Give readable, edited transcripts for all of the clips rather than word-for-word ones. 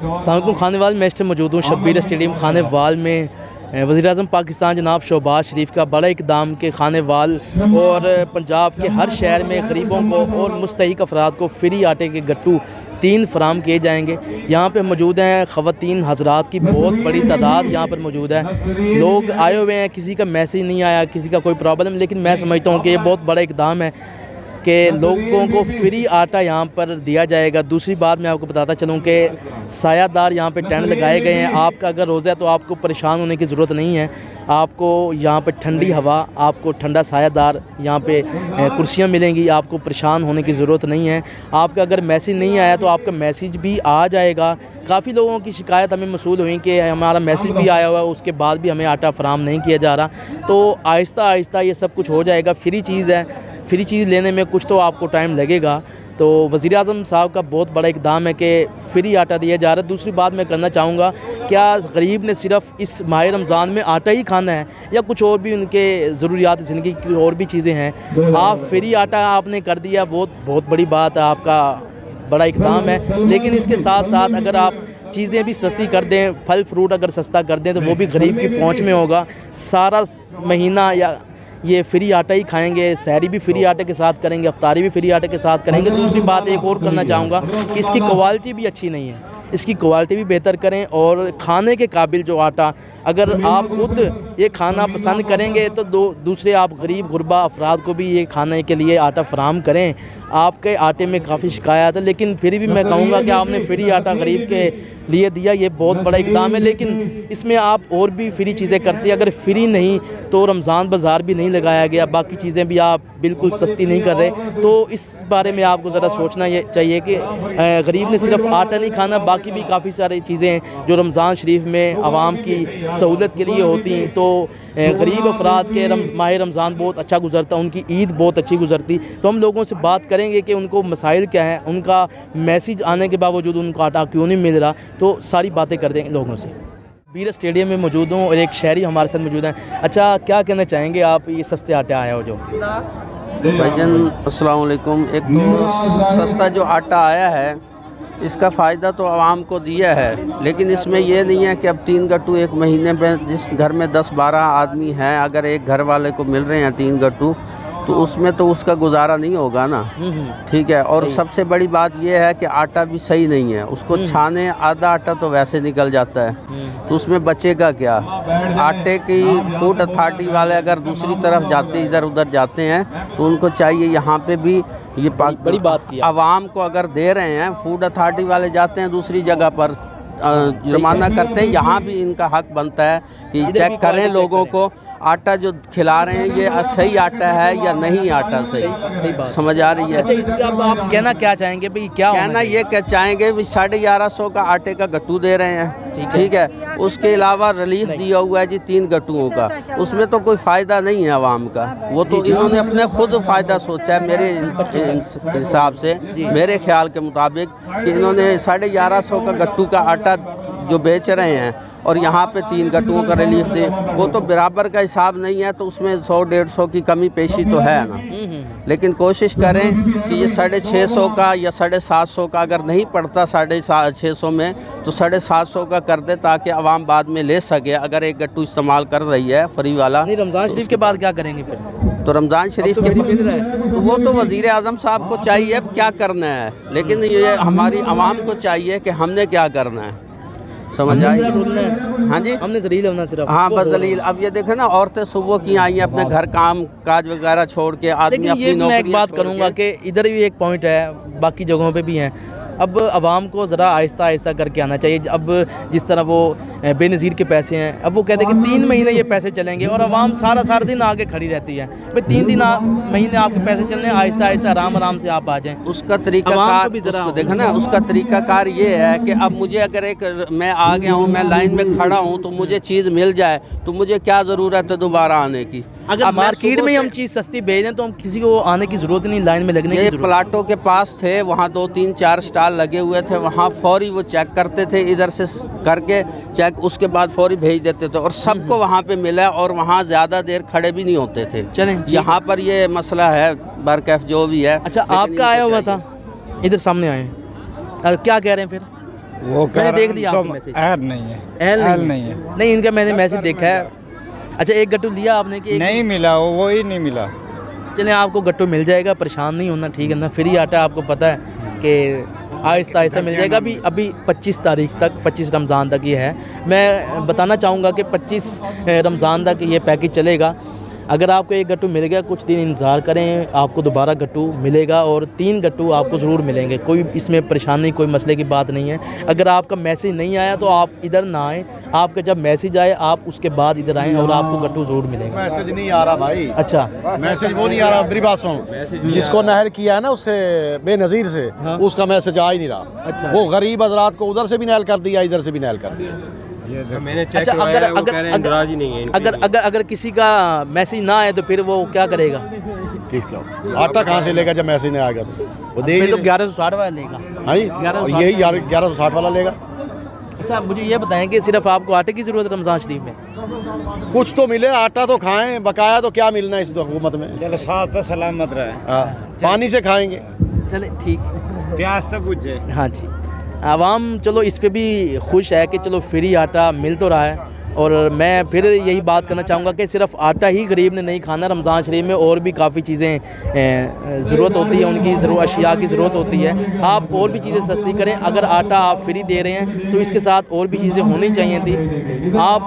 सामकुम खानेवाल में इस टाइम मौजूद हूँ शब्बीर स्टेडियम खानेवाल में। वज़ीर-ए-आज़म पाकिस्तान जनाब शहबाज शरीफ का बड़ा इक़दाम के खानेवाल और पंजाब के हर शहर में गरीबों को और मुस्तहिक़ अफराद को फ्री आटे के गट्टू 3 फराम किए जाएंगे। यहाँ पे मौजूद हैं ख़वातीन हज़रात की बहुत बड़ी तादाद यहाँ पर मौजूद है। लोग आए हुए हैं, किसी का मैसेज नहीं आया, किसी का कोई प्रॉब्लम, लेकिन मैं समझता हूँ कि ये बहुत बड़ा इक़दाम है कि लोगों को फ्री आटा यहाँ पर दिया जाएगा। दूसरी बात मैं आपको बताता चलूँ कि सायादार यहाँ पे टेंट लगाए गए हैं। आपका अगर रोज़ा है तो आपको परेशान होने की ज़रूरत नहीं है। आपको यहाँ पे ठंडी हवा, आपको ठंडा सायादार यहाँ पे कुर्सियाँ मिलेंगी, आपको परेशान होने की ज़रूरत नहीं है। आपका अगर मैसेज नहीं आया तो आपका मैसेज भी आ जाएगा। काफ़ी लोगों की शिकायत हमें मसूल हुई कि हमारा मैसेज भी आया हुआ है, उसके बाद भी हमें आटा फराम नहीं किया जा रहा। तो आहिस्ता आहिस्ता ये सब कुछ हो जाएगा। फ्री चीज़ है, फ्री चीज़ लेने में कुछ तो आपको टाइम लगेगा। तो वज़ीर-ए-आज़म साहब का बहुत बड़ा इक़दाम है कि फ्री आटा दिया जा रहा है। दूसरी बात मैं करना चाहूँगा, क्या गरीब ने सिर्फ़ इस माह रमज़ान में आटा ही खाना है या कुछ और भी उनके ज़रूरियात ज़िंदगी की और भी चीज़ें हैं? आप फ्री आटा आपने कर दिया, बहुत बड़ी बात है, आपका बड़ा इक़दाम है। लेकिन इसके साथ साथ अगर आप चीज़ें भी सस्ती कर दें, फल फ्रूट अगर सस्ता कर दें तो वो भी गरीब की पहुँच में होगा। सारा महीना या ये फ्री आटा ही खाएंगे, सहरी भी फ्री आटे के साथ करेंगे, अफ्तारी भी फ्री आटे के साथ करेंगे। दूसरी बात एक और करना चाहूँगा कि इसकी क्वालिटी भी अच्छी नहीं है, इसकी क्वालिटी भी बेहतर करें। और खाने के काबिल जो आटा, अगर आप खुद ये खाना पसंद करेंगे तो दूसरे आप गरीब गुरबा अफराद को भी ये खाने के लिए आटा फराम करें। आपके आटे में काफ़ी शिकायत है, लेकिन फिर भी मैं कहूँगा कि आपने फ्री आटा गरीब के लिए दिया, ये बहुत बड़ा इक़दाम है। लेकिन इसमें आप और भी फ्री चीज़ें करते हैं। अगर फ्री नहीं तो रमज़ान बाज़ार भी नहीं लगाया गया, बाकी चीज़ें भी आप बिल्कुल सस्ती नहीं कर रहे। तो इस बारे में आपको ज़रा सोचना ये चाहिए कि गरीब ने सिर्फ आटा नहीं खाना, बाकी भी काफ़ी सारी चीज़ें हैं जो रमज़ान शरीफ में आवाम की सहूलत के लिए होती हैं। तो गरीब अफराद के माह रमज़ान बहुत अच्छा गुजरता, उनकी ईद बहुत अच्छी गुजरती। तो हम लोगों से बात करेंगे कि उनको मसाइल क्या हैं, उनका मैसेज आने के बावजूद उनको आटा क्यों नहीं मिल रहा, तो सारी बातें कर देंगे लोगों से। बीर स्टेडियम में मौजूद हूँ और एक शहरी हमारे साथ मौजूद हैं। अच्छा, क्या कहना चाहेंगे आप, ये सस्ते आटा आया हो जो? भाईजान अस्सलाम वालेकुम। एक तो सस्ता जो आटा आया है इसका फ़ायदा तो आवाम को दिया है, लेकिन इसमें यह नहीं है कि अब 3 गट्टू एक महीने में, जिस घर में 10-12 आदमी हैं, अगर एक घर वाले को मिल रहे हैं 3 गट्टू तो उसमें तो उसका गुजारा नहीं होगा ना। ठीक है। और सबसे बड़ी बात यह है कि आटा भी सही नहीं है, उसको छाने आधा आटा तो वैसे निकल जाता है, तो उसमें बचेगा क्या? आटे की फूड अथॉरिटी वाले अगर दूसरी तरफ जाते, इधर उधर जाते हैं, तो उनको चाहिए यहाँ पे भी ये बड़ी बात की आवाम को अगर दे रहे हैं, फूड अथॉरिटी वाले जाते हैं दूसरी जगह पर जुर्माना करते हैं, यहाँ भी इनका हक बनता है कि चेक करें लोगों को आटा जो खिला रहे हैं ये सही आटा है या नहीं आटा सही बात समझ आ रही है। अच्छा, इसका आप कहना क्या चाहेंगे भाई? क्या कहना ये क्या चाहेंगे, 1150 का आटे का गट्टू दे रहे हैं, ठीक है। उसके अलावा रिलीफ दिया हुआ है जी 3 गट्टुओं का, उसमें तो कोई फ़ायदा नहीं है आवाम का, वो तो इन्होंने अपने खुद फ़ायदा सोचा है मेरे हिसाब से, मेरे ख्याल के मुताबिक कि इन्होंने 1150 का गट्टू का आटा जो बेच रहे हैं और यहाँ पे 3 गट्टुओं का रिलीफ दे, वो तो बराबर का हिसाब नहीं है, तो उसमें 100-150 की कमी पेशी तो है ना। लेकिन कोशिश करें कि ये 650 का या 750 का अगर नहीं पड़ता 650 में, तो 750 का कर दे ताकि आवाम बाद में ले सके। अगर एक गट्टू इस्तेमाल कर रही है फ्री वाला, रमज़ान शरीफ के बाद क्या करेंगे फिर? तो रमज़ान शरीफ के बाद तो वो तो वज़ीर-ए-आज़म साहब को चाहिए अब क्या करना है, लेकिन ये हमारी आवाम को चाहिए कि हमने क्या करना है, समझ आई? हाँ जी, हमने जलील होना सिर्फ। हाँ बस जलील। अब ये देखे ना, औरतें सुबह की आई हैं अपने घर काम काज वगैरह छोड़ के, आदमी अपनी ये मैं एक बात करूँगा कि इधर भी एक पॉइंट है, बाकी जगहों पे भी हैं। अब आवाम को ज़रा आहिस्ता आहिस्ता करके आना चाहिए। अब जिस तरह वो बेनज़ीर के पैसे हैं, अब वो कहते हैं कि 3 महीने ये पैसे चलेंगे और आवाम सारा दिन आगे खड़ी रहती है। भाई 3 महीने आपके पैसे चलने, आहिस्ता आहिस्ता आराम से आप आ जाएँ। उसका तरीकाकार भी ज़रा देखा ना, उसका तरीकाकार ये है कि अब मुझे अगर मैं आ गया हूँ, मैं लाइन में खड़ा हूँ, तो मुझे चीज़ मिल जाए तो मुझे क्या ज़रूरत है दोबारा आने की? अगर मार्केट में हम चीज़ सस्ती भेज दें तो हम किसी को आने की ज़रूरत नहीं, लाइन में लगने की ज़रूरत। प्लाटों के पास थे, वहाँ 2-3-4 स्टॉल लगे हुए थे, वहाँ फौरी वो चेक करते थे, इधर से करके चेक, उसके बाद फौरी भेज देते थे और सबको वहाँ पे मिला और वहाँ ज़्यादा देर खड़े भी नहीं होते थे। चलें, यहाँ पर ये मसला है बरकैफ जो भी है। अच्छा, आपका आया हुआ था, इधर सामने आए, क्या कह रहे हैं फिर? वो मैंने देख लिया आपका मैसेज। ऐड नहीं है, एल ऐड नहीं नहीं है। है, नहीं, इनका मैंने मैसेज देखा है। अच्छा, एक गट्टू लिया आपने कि नहीं मिला, वो ही नहीं मिला। चलें, आपको गट्टू मिल जाएगा, परेशान नहीं होना, ठीक है ना। फ्री आटा आपको पता है कि आहिस्ता आहिस्ता मिल जाएगा। अभी 25 तारीख तक, 25 रमज़ान तक ये है। मैं बताना चाहूँगा कि 25 रमज़ान तक ये पैकेज चलेगा। अगर आपको एक गट्टू मिल गया, कुछ दिन इंतज़ार करें, आपको दोबारा गट्टू मिलेगा और 3 गट्टू आपको ज़रूर मिलेंगे। कोई इसमें परेशानी, कोई मसले की बात नहीं है। अगर आपका मैसेज नहीं आया तो आप इधर ना आएँ, आपका जब मैसेज आए आप उसके बाद इधर आएँ और आपको गट्टू ज़रूर मिलेंगे। मैसेज नहीं आ रहा भाई। अच्छा, मैसेज वो नहीं आ रहा, मेरी बात सुन। जिसको नहर किया है ना उससे बेनज़ीर से, हाँ। उसका मैसेज आ ही नहीं रहा। अच्छा। वो गरीब हजरात को उधर से भी नहल कर दिया, इधर से भी नहल कर दिया। मैंने चेक अच्छा, करवाया है, वो कह रहे हैं इंदराज ही नहीं है इनके अगर लिए। अगर अगर किसी का मैसेज ना आए तो फिर वो क्या करेगा? किसका आटा कहाँ से लेगा जब मैसेज नहीं आएगा तो? वो दे ही फिर तो नहीं। 1160 वाला लेगा। हाँ जी, 1160 यही 1160 वाला लेगा। अच्छा, मुझे ये बताएं कि सिर्फ आपको आटे की ज़रूरत है रमज़ान शरीफ में? कुछ तो मिले, आटा तो खाएं, बकाया तो क्या मिलना है इस हुकूमत में। चलो साथ तो सलामत रहे, हाँ, पानी से खाएंगे। चले ठीक। प्यास तो बुझ जाए। हाँ जी, आवाम चलो इस पे भी खुश है कि चलो फ्री आटा मिल तो रहा है। और मैं फिर यही बात करना चाहूँगा कि सिर्फ आटा ही गरीब ने नहीं खाना। रमज़ान शरीफ में और भी काफ़ी चीज़ें ज़रूरत होती है, उनकी अशिया की ज़रूरत होती है। आप और भी चीज़ें सस्ती करें। अगर आटा आप फ्री दे रहे हैं तो इसके साथ और भी चीज़ें होनी चाहिए थी। आप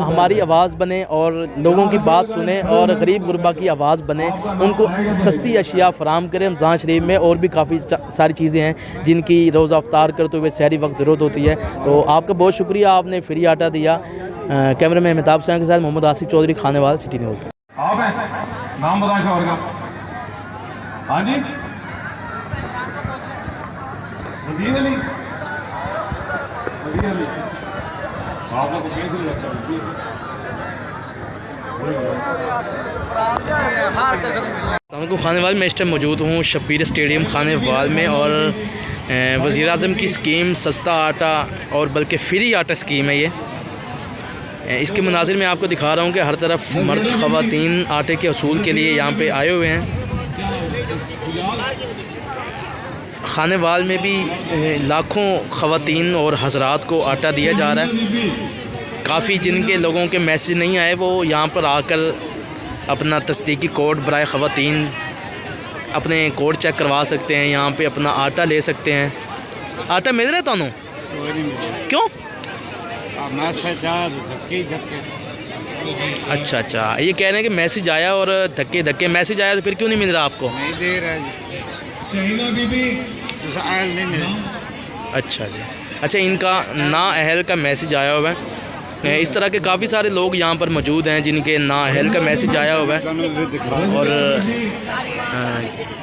हमारी आवाज़ बने और लोगों की बात सुने और गरीब गुरबा की आवाज़ बने, उनको सस्ती अशिया फ़राम करें। रमज़ान शरीफ में और भी काफ़ी सारी चीज़ें हैं जिनकी रोज़ा अफ्तार करते हुए सहरी वक्त ज़रूरत होती है। तो आपका बहुत शुक्रिया, आपने फ्री आटा दिया। कैमरा मैन मेहताब साहब के साथ मोहम्मद आसिफ चौधरी, खानेवाल, सिटी न्यूज़। आप हैं, नाम बताएं शोहर का। हाँ जी, वजीर अली। वजीर अली, आप लोग को कैसे लगता है? खानेवाल में इस टाइम मौजूद हूँ शब्बीर स्टेडियम खानेवाल में और वज़ीर आज़म की स्कीम सस्ता आटा और बल्कि फ्री आटा स्कीम है ये। इसके मनाजिर में आपको दिखा रहा हूँ कि हर तरफ मर्द ख़वातीन आटे के हसूल के लिए यहाँ पे आए हुए हैं। खानेवाल में भी लाखों ख़वातीन और हज़रात को आटा दिया जा रहा है। काफ़ी जिनके लोगों के मैसेज नहीं आए वो यहाँ पर आकर अपना तस्दीकी कोड बराए ख़वातीन अपने कोड चेक करवा सकते हैं, यहाँ पे अपना आटा ले सकते हैं। आटा मिल रहा है तानू? क्यों? अच्छा अच्छा, ये कह रहे हैं कि मैसेज आया और धक्के धक्के मैसेज आया तो फिर क्यों नहीं मिल रहा आपको? नहीं दे रहा जी। अच्छा जी, अच्छा, इनका ना अहल का मैसेज आया हुआ है। इस तरह के काफ़ी सारे लोग यहाँ पर मौजूद हैं जिनके ना अहल का मैसेज आया हुआ है और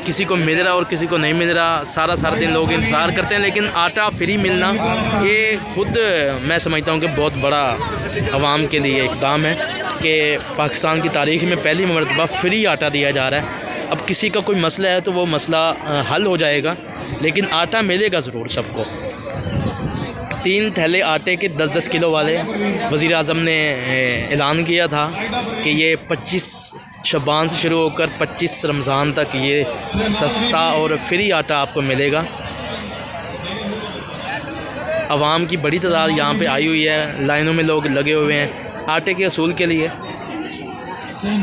किसी को मिल रहा और किसी को नहीं मिल रहा। सारा दिन लोग इंतज़ार करते हैं, लेकिन आटा फ्री मिलना ये खुद मैं समझता हूँ कि बहुत बड़ा आवाम के लिए इक़दाम है कि पाकिस्तान की तारीख़ में पहली मरतबा फ्री आटा दिया जा रहा है। अब किसी का कोई मसला है तो वो मसला हल हो जाएगा, लेकिन आटा मिलेगा ज़रूर सबको। 3 थैले आटे के 10-10 किलो वाले वज़ीर आज़म ने ऐलान किया था कि ये 25 शबान से शुरू होकर 25 रमज़ान तक ये सस्ता और फ्री आटा आपको मिलेगा। आवाम की बड़ी तादाद यहाँ पे आई हुई है, लाइनों में लोग लगे हुए हैं आटे के असूल के लिए।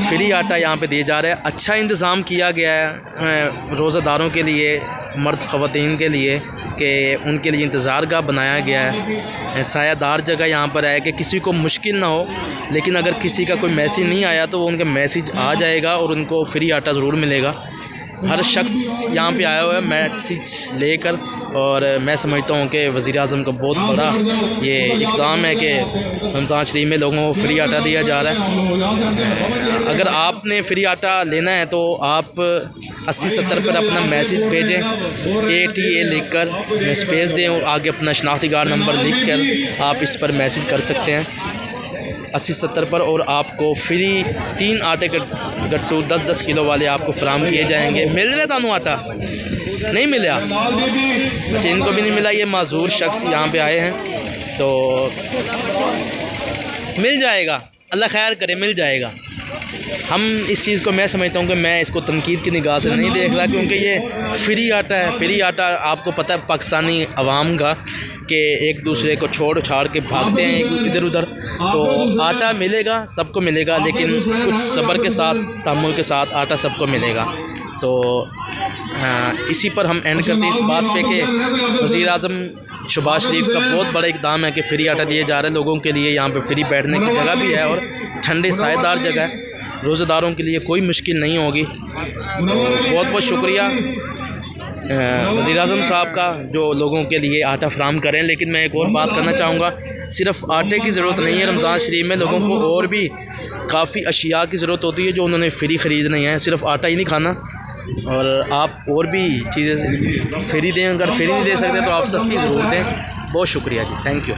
फ्री आटा यहाँ पे दिया जा रहा है। अच्छा इंतज़ाम किया गया है रोज़ादारों के लिए, मर्द ख़वातीन के लिए कि उनके लिए इंतज़ार गाह बनाया गया है। सायादार जगह यहाँ पर है कि किसी को मुश्किल ना हो, लेकिन अगर किसी का कोई मैसेज नहीं आया तो वो उनका मैसेज आ जाएगा और उनको फ्री आटा ज़रूर मिलेगा। हर शख्स यहाँ पे आया हुआ है मैसेज लेकर और मैं समझता हूँ कि वज़ीर आज़म का बहुत बड़ा ये इक़दाम है कि रमज़ान शरीफ में लोगों को फ्री आटा दिया जा रहा है। अगर आपने फ्री आटा लेना है तो आप 80-70 पर अपना मैसेज भेजें, ATA लिख कर स्पेस दें और आगे अपना शनाख्ती कार्ड नंबर लिख कर आप इस पर मैसेज कर सकते हैं 80-70 पर, और आपको फ्री 3 आटे के गट्टू 10-10 किलो वाले आपको फराम किए जाएंगे। मिल रहा थानू आटा? नहीं मिला? अच्छा, इनको भी नहीं मिला। ये माजूर शख्स यहाँ पे आए हैं तो मिल जाएगा, अल्लाह खैर करे, मिल जाएगा। हम इस चीज़ को मैं समझता हूँ कि मैं इसको तनकीद की निगाह से नहीं देख रहा, क्योंकि ये फ्री आटा है। फ्री आटा आपको पता है पाकिस्तानी अवाम का कि एक दूसरे को छोड़ छाड़ के भागते हैं इधर उधर। तो आटा मिलेगा, सबको मिलेगा, लेकिन कुछ सब्र के साथ, तहम्मुल के साथ आटा सबको मिलेगा। तो इसी पर हम एंड करते हैं इस बात पे कि वज़ीर-ए-आज़म शहबाज शरीफ का बहुत बड़ा इक़दाम है कि फ्री आटा दिए जा रहे हैं लोगों के लिए। यहाँ पे फ्री बैठने की जगह भी है और ठंडे सायेदार जगह है, रोज़ेदारों के लिए कोई मुश्किल नहीं होगी। तो बहुत बहुत शुक्रिया वज़ीर-ए-आज़म साहब का जो लोगों के लिए आटा फराहम करें। लेकिन मैं एक और बात करना चाहूँगा, सिर्फ़ आटे की ज़रूरत नहीं है, रमज़ान शरीफ में लोगों को और भी काफ़ी अशिया की ज़रूरत होती है जो उन्होंने फ्री ख़रीदनी है। सिर्फ़ आटा ही नहीं खाना, और आप और भी चीज़ें फ्री दें। अगर फ्री नहीं दे सकते तो आप सस्ती ज़रूर दें। बहुत शुक्रिया जी, थैंक यू।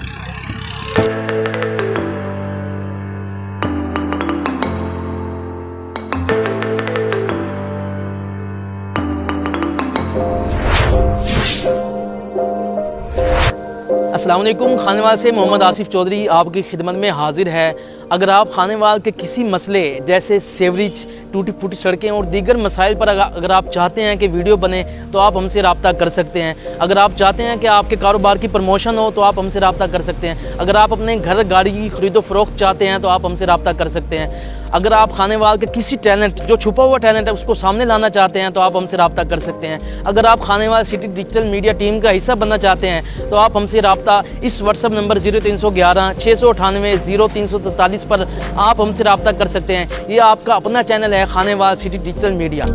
अस्सलाम वालेकुम। खानेवाल से मोहम्मद आसिफ चौधरी आपकी खिदमत में हाजिर है। अगर आप खानेवाल के किसी मसले जैसे सेवरेज, टूटी फूटी सड़कें और दीगर मसाइल पर अगर आप चाहते हैं कि वीडियो बने तो आप हमसे रब्ता कर सकते हैं। अगर आप चाहते हैं कि आपके कारोबार की प्रमोशन हो तो आप हमसे रब्ता कर सकते हैं। अगर आप अपने घर गाड़ी की खरीदो फरोख्त चाहते हैं तो आप हमसे रब्ता कर सकते हैं। अगर आप खानेवाल के किसी टैलेंट, जो छुपा हुआ टैलेंट है, उसको सामने लाना चाहते हैं तो आप हमसे रब्ता कर सकते हैं। अगर आप Khanewal city digital media team का हिस्सा बनना चाहते हैं तो आप हमसे रब्ता इस व्हाट्सअप नंबर 0311 698 0343 पर आप हमसे रब्ता कर सकते हैं। ये आपका अपना चैनल है खानेवाल सिटी डिजिटल मीडिया।